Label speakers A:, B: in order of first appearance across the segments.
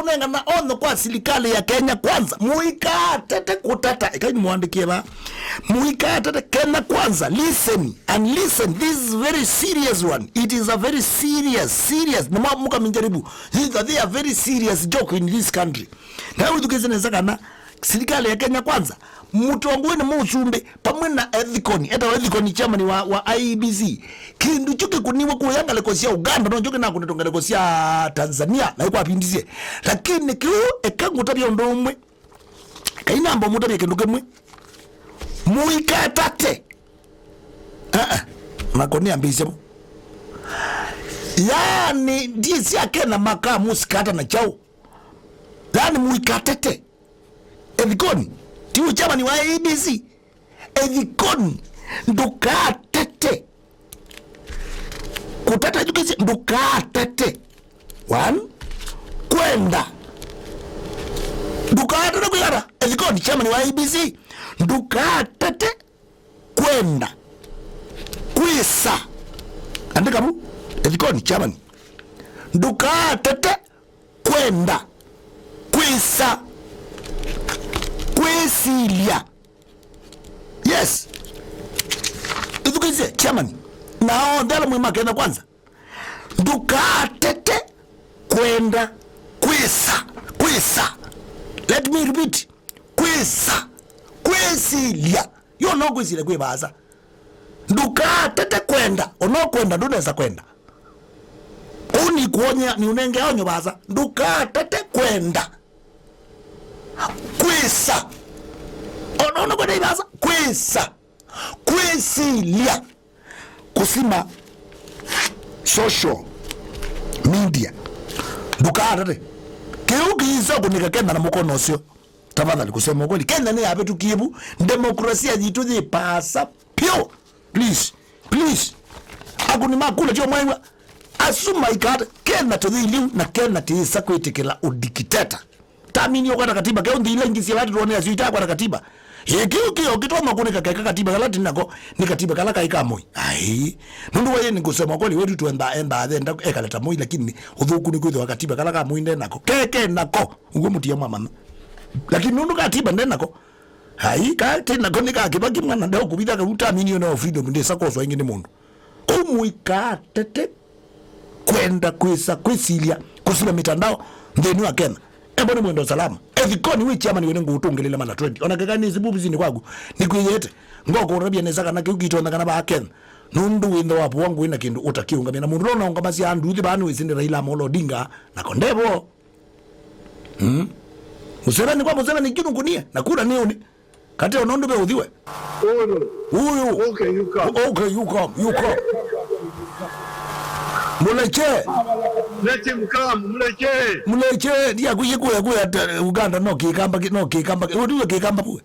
A: onenga na ono kwa serikali ya Kenya Kwanza muikatete kutata ikaini muandikie ba muikatete Kenya Kwanza. Listen and listen, this is very serious one. It is a very serious na muka minjaribu. They are very serious joke in this country. Na udukeze nezaka na serikali ya Kenya Kwanza mtu wangu ni musumbe pamwe na ethiconi eta ethiconi chairman wa IEBC kindu chuke kuniwa kuyanga lekosia Uganda no chuke na kunetonga lekosia Tanzania na iko apindizie lakini kiu ekangu tabia ndomwe kaina mbo mutabia kindu kemwe muikatate makoni ambise yani ndisi akena maka musikata na chao yani muikatete ethiconi tiu chama ni wa IEBC ethiconi ndukatete kutata jukisi ndukatete one kwenda ndukatete kuyara ethiconi chama ni wa IEBC ndukatete kwenda kwisa andika mu ethiconi chama ni ndukatete kwenda kwisa kwesilia. Yes. Idukise chairman. Nao ndala mwema Kenya Kwanza. Ndukatete kwenda kwisa. Kwisa. Let me repeat. Kwisa. Kwesilia. Yo no kwesilia kwebaza. Ndukatete kwenda. Ono kwenda nduneza kwenda. Uni kuonya ni unenge onyo baza. Ndukatete kwenda kwisa ono kwa daibaza kwisa kwesilia kusima social media dukatete kiukiza kunika Kenya na mukono sio tafadhali kusema kweli Kenya ni abe tukibu demokrasia yitu the pasa pure please akuni makula cho mwenga asuma ikata Kenya to the liu na Kenya tisa kwitikila udikiteta tamini yokata katiba keo ndile ngisi watu tuone azuita kwa katiba yekio kitoma kunika katiba galati nako ni katiba kala kaika moi ai nundu waye ni kusema kweli wetu tuenda enda ekaleta moi lakini udhuku ni kwitwa katiba kala ka moi ndenako keke nako ugo mutia mama lakini nundu katiba ndenako ai ka tena konika kibaki mwana ndio kubida ka utamini no freedom ndesa koso ingine mundu umuikatete kwenda kwisa kwisilia kusima mitandao ndeni wa Kenya ebone mwendo salama ethiconi we chairman wene ngutungelele mana 20 onakekani zibubu zini kwagu nikwiyete ngoko rabia nezaka na kiukitonda kana ba Kenya nundu windo wapo wangu ina kindu utakiunga mina mundu lona unga basi andu uthi banu wizinde Raila Amolo Odinga na kondebo Museveni kwa Museveni kinu kunia na kura niuni kate onondu be udhiwe uyu okay you come Muleche.
B: Let him come, Muleche.
A: Muleche, dia kuye Uganda no kikamba. Udiwe kikamba puwe.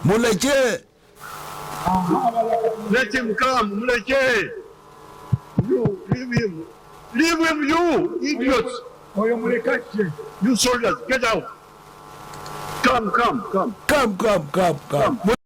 A: Muleche.
B: Let him come, Muleche. You, leave him. Leave him, you idiots. You soldiers, get out. Come.